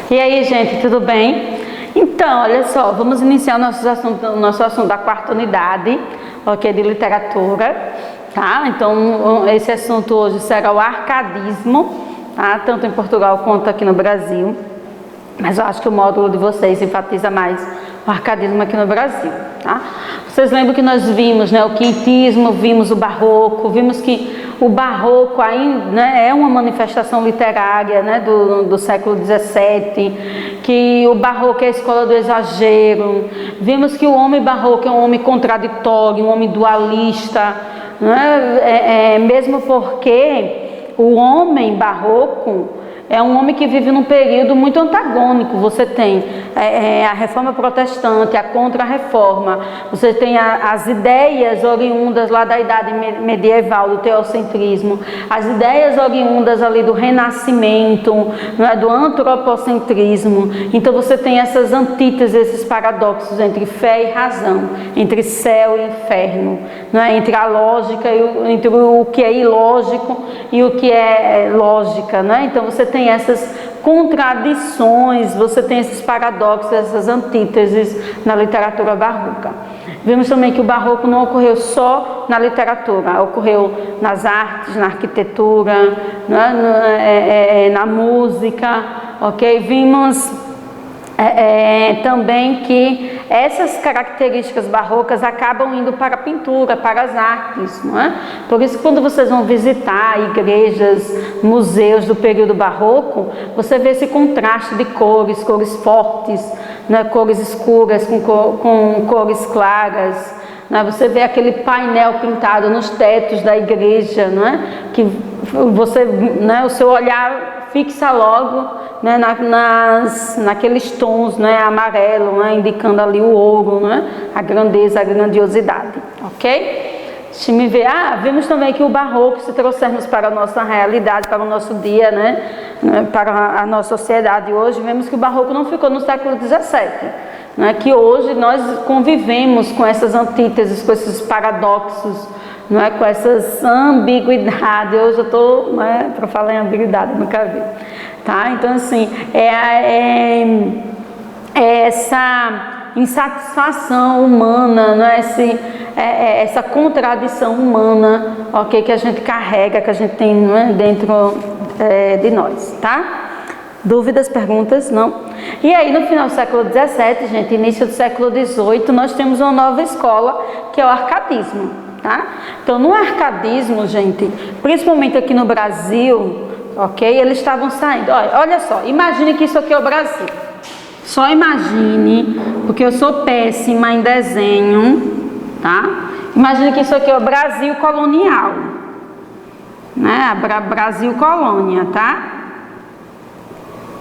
E aí, gente, tudo bem? Então, olha só, vamos iniciar nosso assunto da quarta unidade, ok, de literatura, tá? Então, esse assunto hoje será o arcadismo, tá? Tanto em Portugal quanto aqui no Brasil, mas eu acho que o módulo de vocês enfatiza mais o arcadismo aqui no Brasil, tá? Vocês lembram que nós vimos, né, o quintismo, vimos o barroco, vimos que o barroco ainda, né, é uma manifestação literária, né, do século XVII, que o barroco é a escola do exagero. Vimos que o homem barroco é um homem contraditório, um homem dualista, né, mesmo porque o homem barroco é um homem que vive num período muito antagônico. Você tem a reforma protestante, a contra-reforma, você tem as ideias oriundas lá da idade medieval, do teocentrismo, as ideias oriundas ali do renascimento, não é, do antropocentrismo. Então você tem essas antíteses, esses paradoxos entre fé e razão, entre céu e inferno, não é? Entre a lógica e entre o que é ilógico e o que é lógica, não é? Então você tem essas contradições, você tem esses paradoxos, essas antíteses na literatura barroca. Vimos também que o barroco não ocorreu só na literatura, ocorreu nas artes, na arquitetura, né, na música, ok? Vimos também que essas características barrocas acabam indo para a pintura, para as artes, não é? Por isso, quando vocês vão visitar igrejas, museus do período barroco, você vê esse contraste de cores, cores fortes, né? Cores escuras com cores claras, né? Você vê aquele painel pintado nos tetos da igreja, não é? Que você, né, o seu olhar fixa logo, né, naqueles tons, né, amarelo, né, indicando ali o ouro, né, a grandeza, a grandiosidade, ok? Deixa eu ver. Vimos também que o barroco, se trouxermos para a nossa realidade, para o nosso dia, né, para a nossa sociedade hoje, vemos que o barroco não ficou no século XVII, né, que hoje nós convivemos com essas antíteses, com esses paradoxos, não é, com essas ambiguidades. Hoje eu estou, né, para falar em ambiguidade, nunca vi. Tá? Então, assim, essa insatisfação humana, não é? Essa contradição humana, ok, que a gente carrega, que a gente tem, não é, dentro de nós, tá? Dúvidas, perguntas? Não? E aí, no final do século XVII, gente, início do século XVIII, nós temos uma nova escola, que é o arcadismo, tá? Então, no arcadismo, gente, principalmente aqui no Brasil, ok? Eles estavam saindo. Olha só, imagine que isso aqui é o Brasil. Só imagine, porque eu sou péssima em desenho, tá? Imagine que isso aqui é o Brasil colonial, né? Brasil colônia, tá?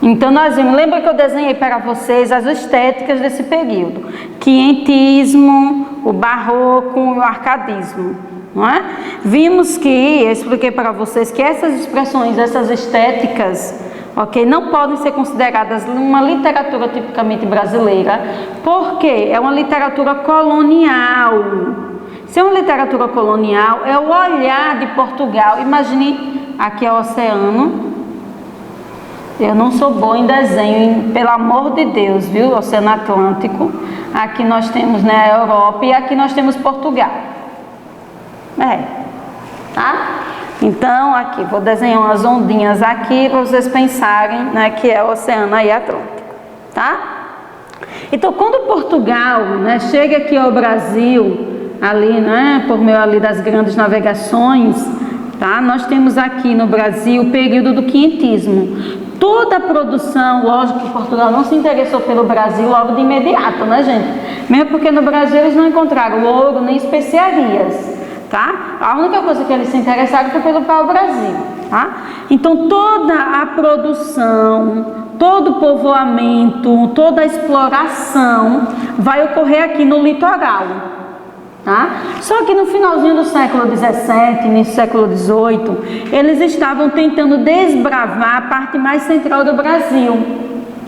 Então nós vimos, lembra que eu desenhei para vocês as estéticas desse período? Quinhentismo, o barroco e o arcadismo. Não é? Vimos que, eu expliquei para vocês que essas expressões, essas estéticas, ok, não podem ser consideradas uma literatura tipicamente brasileira, porque é uma literatura colonial. Se é uma literatura colonial, é o olhar de Portugal. Imagine, aqui é o oceano. Eu não sou boa em desenho, pelo amor de Deus, viu? Oceano Atlântico. Aqui nós temos, né, a Europa e aqui nós temos Portugal. Tá? Então, aqui, vou desenhar umas ondinhas aqui para vocês pensarem, né, que é o Oceano aí Atlântico, tá? Então, quando Portugal, né, chega aqui ao Brasil, ali, né, por meio ali das grandes navegações, tá? Nós temos aqui no Brasil o período do quinhentismo. Toda a produção, lógico que Portugal não se interessou pelo Brasil logo de imediato, né, gente? Mesmo porque no Brasil eles não encontraram ouro nem especiarias. Tá? A única coisa que eles se interessaram foi pelo pau-brasil, tá? Então toda a produção, todo o povoamento, toda a exploração vai ocorrer aqui no litoral, tá? Só que no finalzinho do século XVII, início do século XVIII, eles estavam tentando desbravar a parte mais central do Brasil,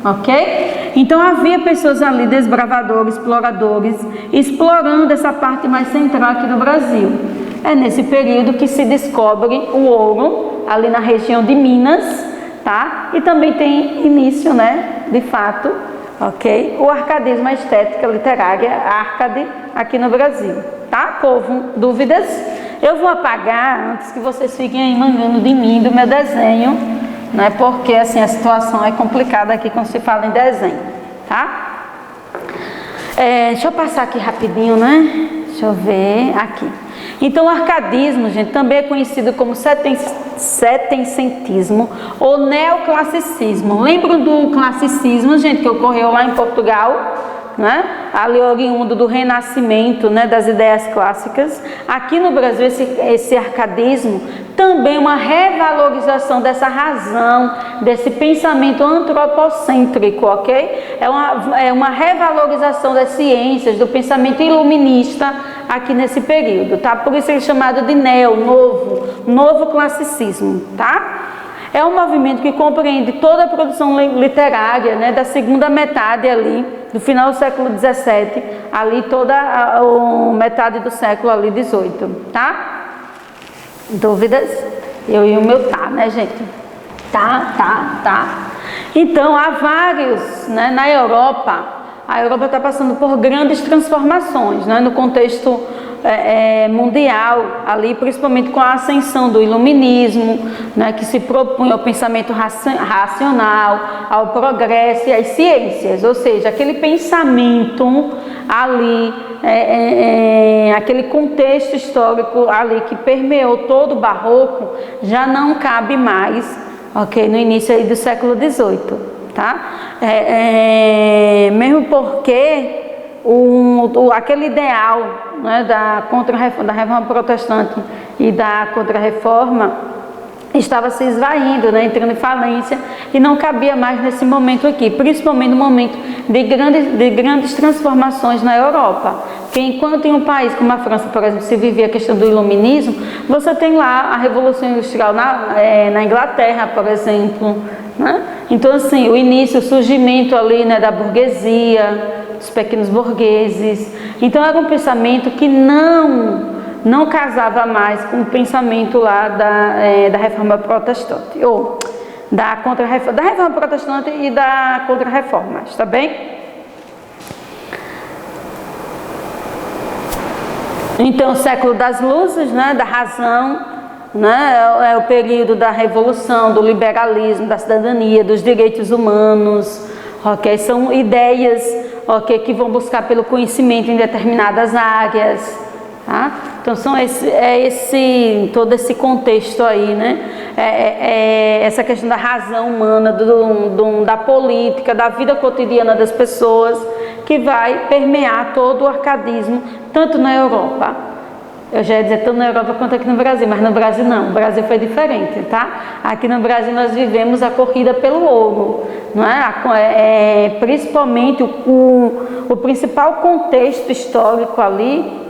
ok? Então havia pessoas ali, desbravadores, exploradores, explorando essa parte mais central aqui no Brasil. É nesse período que se descobre o ouro, ali na região de Minas, tá? E também tem início, né, de fato, ok? O arcadismo, a estética literária, arcade, aqui no Brasil, tá, povo? Dúvidas? Eu vou apagar antes que vocês fiquem aí mangando de mim, do meu desenho, né? Porque assim a situação é complicada aqui quando se fala em desenho, tá? Deixa eu passar aqui rapidinho, né? Deixa eu ver aqui. Então, o arcadismo, gente, também é conhecido como setecentismo ou neoclassicismo. Lembram do classicismo, gente, que ocorreu lá em Portugal, né? Ali oriundo do renascimento, né, das ideias clássicas. Aqui no Brasil, esse arcadismo também é uma revalorização dessa razão, desse pensamento antropocêntrico, ok? É uma revalorização das ciências, do pensamento iluminista aqui nesse período, tá? Por isso ele é chamado de novo classicismo, tá? É um movimento que compreende toda a produção literária, né, da segunda metade ali, do final do século XVII, ali toda a metade do século ali XVIII, tá? Dúvidas? Eu e o meu tá, né, gente? Tá. Então, há vários, né, na Europa, a Europa está passando por grandes transformações, né, no contexto mundial, ali, principalmente com a ascensão do iluminismo, né, que se propunha ao pensamento racional, ao progresso e às ciências, ou seja, aquele pensamento ali, aquele contexto histórico ali que permeou todo o barroco, já não cabe mais, ok, no início aí do século XVIII, tá? Mesmo porque aquele ideal, né, da reforma protestante e da contra-reforma estava se esvaindo, né, entrando em falência, e não cabia mais nesse momento aqui, principalmente no momento de grandes transformações na Europa. Porque enquanto em um país como a França, por exemplo, se vivia a questão do iluminismo, você tem lá a Revolução Industrial na Inglaterra, por exemplo, né? Então assim, o surgimento ali, né, da burguesia, dos pequenos burgueses. Então era um pensamento que não casava mais com o pensamento lá da reforma protestante, ou da reforma protestante e da contra-reforma, está bem? Então, o século das luzes, né, da razão, né, é o período da revolução, do liberalismo, da cidadania, dos direitos humanos, ok? São ideias, ok, que vão buscar pelo conhecimento em determinadas áreas, tá? Então todo esse contexto aí, né? Essa questão da razão humana, da política, da vida cotidiana das pessoas, que vai permear todo o arcadismo, tanto na Europa. Eu já ia dizer tanto na Europa quanto aqui no Brasil, mas no Brasil não, o Brasil foi diferente, tá? Aqui no Brasil nós vivemos a corrida pelo ouro, não é? Principalmente o principal contexto histórico ali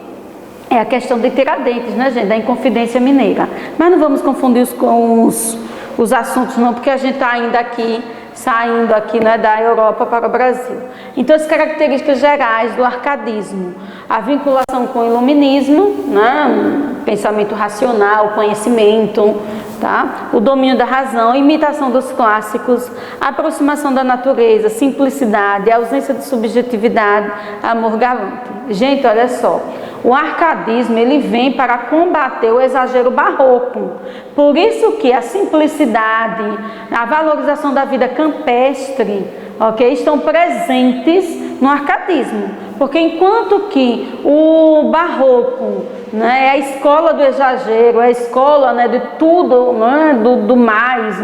é a questão de Tiradentes, né, gente, da Inconfidência Mineira. Mas não vamos confundir com os assuntos não, porque a gente está ainda aqui, saindo aqui, né, da Europa para o Brasil. Então, as características gerais do arcadismo: a vinculação com o iluminismo, né, pensamento racional, conhecimento, tá? O domínio da razão, imitação dos clássicos, aproximação da natureza, simplicidade, ausência de subjetividade, amor galante. Gente, olha só, o arcadismo, ele vem para combater o exagero barroco. Por isso que a simplicidade, a valorização da vida campestre, ok, estão presentes no arcadismo. Porque enquanto que o barroco, né, é a escola do exagero, é a escola, né, de tudo, né, do mais,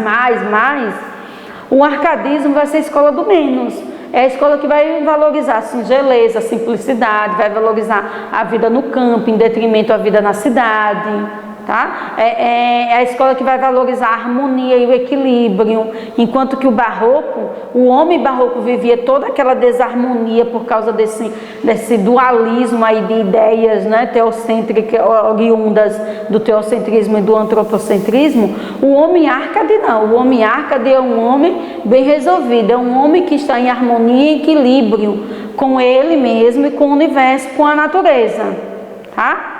o arcadismo vai ser a escola do menos. É a escola que vai valorizar a singeleza, a simplicidade, vai valorizar a vida no campo em detrimento à vida na cidade, tá? É a escola que vai valorizar a harmonia e o equilíbrio, enquanto que o homem barroco vivia toda aquela desarmonia por causa desse dualismo aí de ideias, né, teocêntricas, oriundas do teocentrismo e do antropocentrismo. O homem árcade não, o homem árcade é um homem bem resolvido, é um homem que está em harmonia e equilíbrio com ele mesmo e com o universo, com a natureza, tá?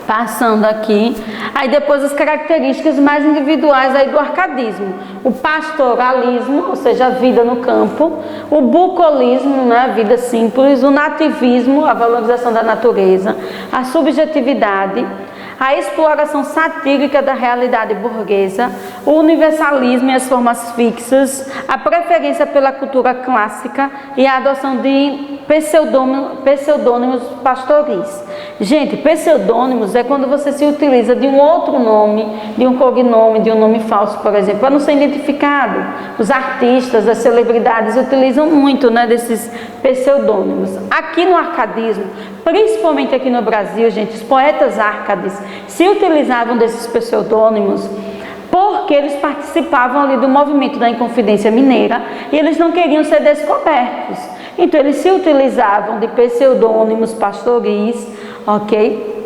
Passando aqui, aí depois as características mais individuais aí do arcadismo: o pastoralismo, ou seja, a vida no campo; o bucolismo, né, a vida simples; o nativismo, a valorização da natureza; a subjetividade; a exploração satírica da realidade burguesa; o universalismo e as formas fixas; a preferência pela cultura clássica e a adoção de pseudônimos pastoris. Gente, pseudônimos é quando você se utiliza de um outro nome, de um cognome, de um nome falso, por exemplo, para não ser identificado. Os artistas, as celebridades utilizam muito, né, desses pseudônimos. Aqui no arcadismo, principalmente aqui no Brasil, gente, os poetas árcades se utilizavam desses pseudônimos porque eles participavam ali do movimento da Inconfidência Mineira e eles não queriam ser descobertos. Então eles se utilizavam de pseudônimos pastoris, ok?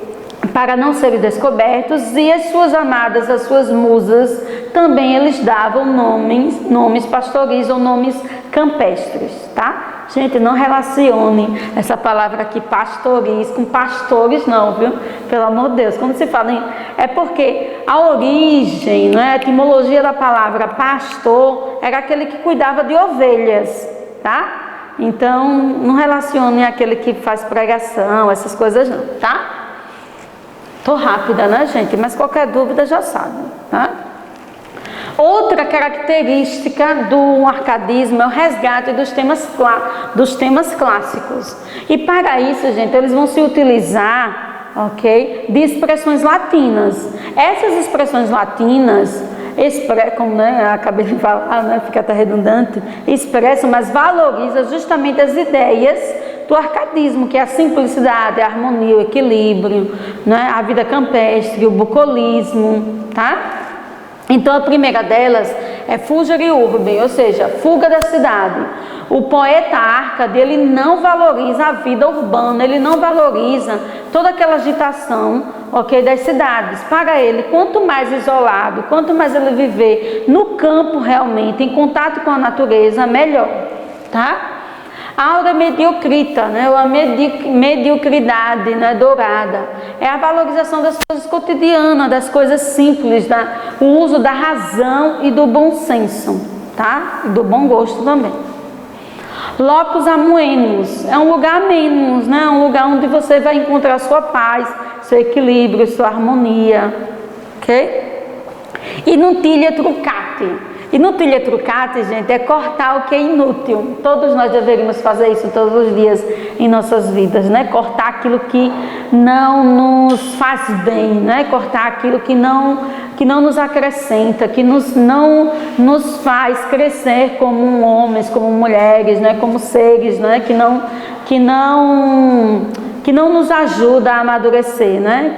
Para não serem descobertos, e as suas amadas, as suas musas, também eles davam nomes pastoris ou nomes campestres, tá? Gente, não relacione essa palavra aqui, pastoris, com pastores não, viu? Pelo amor de Deus, quando se fala em... É porque a origem, né, a etimologia da palavra pastor era aquele que cuidava de ovelhas, tá? Então, não relacione aquele que faz pregação, essas coisas não, tá? Tô rápida, né, gente? Mas qualquer dúvida já sabe, tá? Outra característica do arcadismo é o resgate dos temas clássicos. E para isso, gente, eles vão se utilizar, ok, de expressões latinas. Essas expressões latinas como, né, acabei de falar, né, fica até redundante, expressam, mas valorizam justamente as ideias do arcadismo, que é a simplicidade, a harmonia, o equilíbrio, né, a vida campestre, o bucolismo, tá? Então a primeira delas é fugere urbem, ou seja, fuga da cidade. O poeta árcade, ele não valoriza a vida urbana, ele não valoriza toda aquela agitação, ok, das cidades. Para ele, quanto mais isolado, quanto mais ele viver no campo realmente, em contato com a natureza, melhor, tá? A aura mediocrita, né, ou a mediocridade, né, dourada, é a valorização das coisas cotidianas, das coisas simples, o uso da razão e do bom senso, tá? E do bom gosto também. Locus amoenus, é um lugar amenus, né? Um lugar onde você vai encontrar sua paz, seu equilíbrio, sua harmonia, ok? E nutilia trucati. E nutilia trucati, gente, é cortar o que é inútil. Todos nós deveríamos fazer isso todos os dias em nossas vidas, né? Cortar aquilo que não nos faz bem, né? Cortar aquilo que não nos acrescenta, que não nos faz crescer como homens, como mulheres, né? Como seres, né? Que não nos ajuda a amadurecer, né?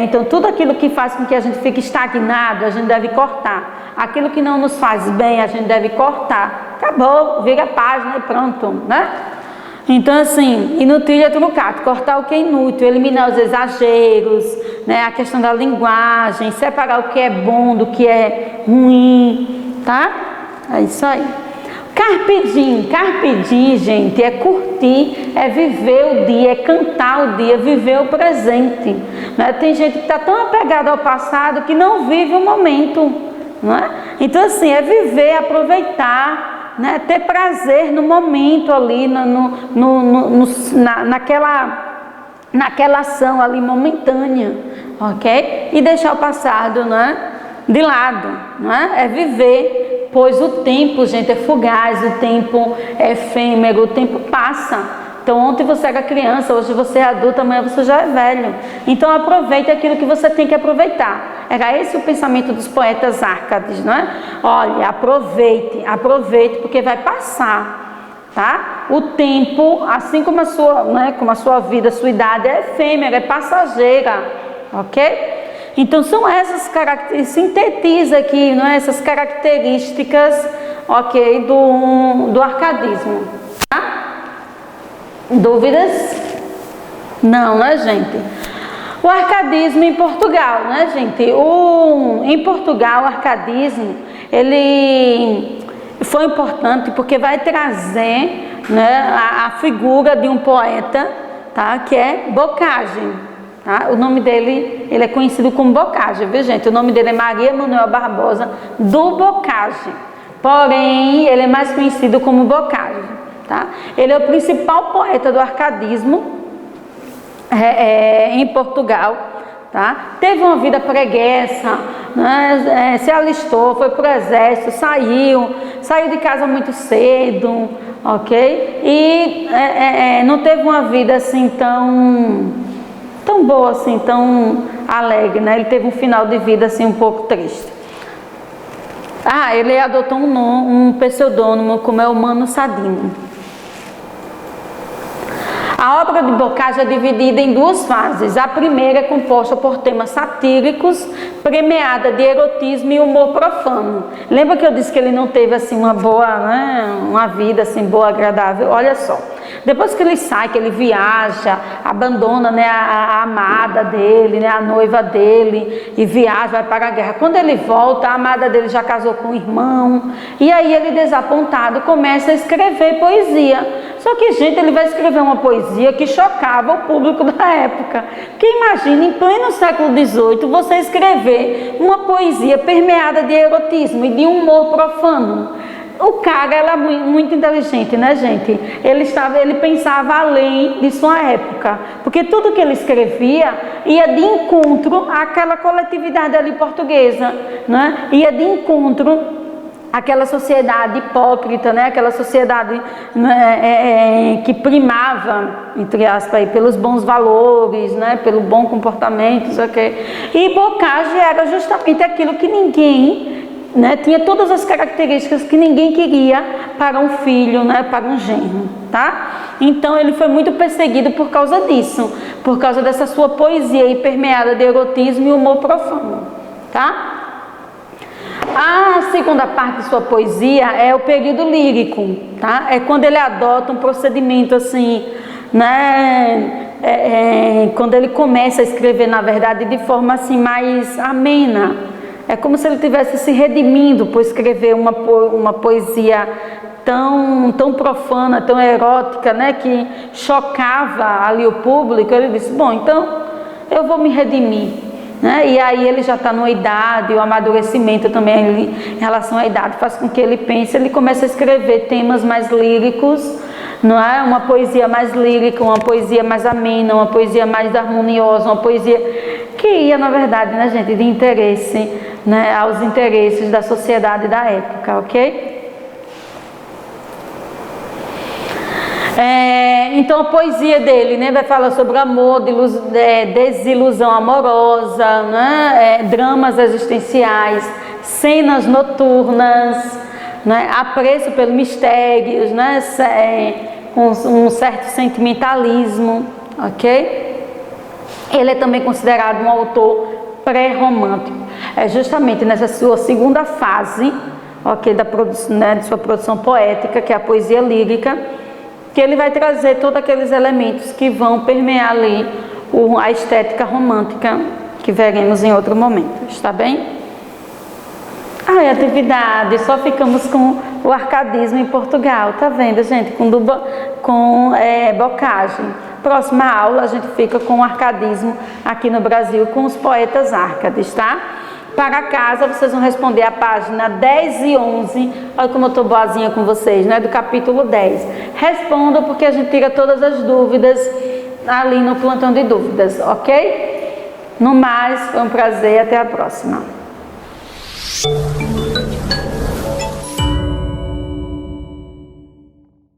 Então tudo aquilo que faz com que a gente fique estagnado, a gente deve cortar. Aquilo que não nos faz bem, a gente deve cortar. Acabou, vira a página e pronto, né? Então, assim, inutilia trucati, cortar o que é inútil, eliminar os exageros, né? A questão da linguagem, separar o que é bom do que é ruim, tá? É isso aí. Carpe diem, gente, é curtir, é viver o dia, é cantar o dia, viver o presente, né? Tem gente que está tão apegada ao passado que não vive o momento, não é? Então, assim, é viver, aproveitar, né? Ter prazer no momento ali, naquela ação ali momentânea, ok? E deixar o passado, né, de lado, não é? É viver, pois o tempo, gente, é fugaz, o tempo é efêmero, o tempo passa. Então ontem você era criança, hoje você é adulto, amanhã você já é velho. Então aproveite aquilo que você tem que aproveitar. Era esse o pensamento dos poetas árcades, não é? Olha, aproveite, porque vai passar. tá? O tempo, assim como a sua vida, a sua idade é efêmera, é passageira, ok? Então são essas características, sintetiza aqui, não é? Essas características, ok, do arcadismo, tá? Dúvidas? Não, né, gente? O arcadismo em Portugal, né, gente? Em Portugal, o arcadismo, ele foi importante porque vai trazer, né, a figura de um poeta, tá? Que é Boccaccio. Tá? O nome dele, ele é conhecido como Boccaccio, viu, gente? O nome dele é Maria Manuel Barbosa do Boccaccio. Porém, ele é mais conhecido como Boccaccio, tá? Ele é o principal poeta do arcadismo em Portugal, tá? Teve uma vida preguiça, né? Se alistou, foi para o exército, saiu de casa muito cedo, ok? E não teve uma vida assim tão boa, assim, tão alegre, né? Ele teve um final de vida assim um pouco triste. Ele adotou um pseudônimo como é o Mano Sadino. A obra de Boccaccio é dividida em duas fases. A primeira é composta por temas satíricos, premiada de erotismo e humor profano. Lembra que eu disse que ele não teve assim uma boa, né, uma vida assim boa, agradável? Olha só. Depois que ele sai, que ele viaja, abandona, né, a amada dele, né, a noiva dele, e viaja, vai para a guerra. Quando ele volta, a amada dele já casou com o irmão, e aí ele, desapontado, começa a escrever poesia. Só que, gente, ele vai escrever uma poesia que chocava o público da época. Porque imagina, em pleno século XVIII, você escrever uma poesia permeada de erotismo e de humor profano. O cara era muito inteligente, né, gente? Ele pensava além de sua época, porque tudo que ele escrevia ia de encontro àquela coletividade ali portuguesa, né? Ia de encontro àquela sociedade hipócrita, né? Aquela sociedade, né, que primava, entre aspas, aí, pelos bons valores, né? Pelo bom comportamento, isso aqui. E Boccaccio era justamente aquilo que ninguém, né, tinha todas as características que ninguém queria para um filho, né, para um genro, tá? Então ele foi muito perseguido por causa disso, por causa dessa sua poesia aí permeada de erotismo e humor profano, tá? A segunda parte de sua poesia é o período lírico, tá? É quando ele adota um procedimento assim, né? Quando ele começa a escrever, na verdade, de forma assim mais amena. É como se ele estivesse se redimindo por escrever uma poesia tão profana, tão erótica, né, que chocava ali o público. Ele disse, bom, então eu vou me redimir, né? E aí ele já está numa idade, o amadurecimento também em relação à idade faz com que ele pense, ele começa a escrever temas mais líricos, não é? Uma poesia mais lírica, uma poesia mais amena, uma poesia mais harmoniosa, uma poesia que ia, na verdade, né, gente, de interesse, né, aos interesses da sociedade da época, ok? Então a poesia dele, né, vai falar sobre amor, desilusão amorosa, né, dramas existenciais, cenas noturnas, né, apreço pelo mistérios, né, com um certo sentimentalismo, ok? Ele é também considerado um autor pré-romântico. É justamente nessa sua segunda fase, ok, de sua produção poética, que é a poesia lírica, que ele vai trazer todos aqueles elementos que vão permear ali a estética romântica, que veremos em outro momento, está bem? Atividade, só ficamos com o arcadismo em Portugal, tá vendo, gente? Com Boccaccio. Próxima aula a gente fica com o arcadismo aqui no Brasil, com os poetas árcades, tá? Para casa vocês vão responder a página 10 e 11, olha como eu estou boazinha com vocês, né? Do capítulo 10. Respondam porque a gente tira todas as dúvidas ali no plantão de dúvidas, ok? No mais, foi um prazer, até a próxima.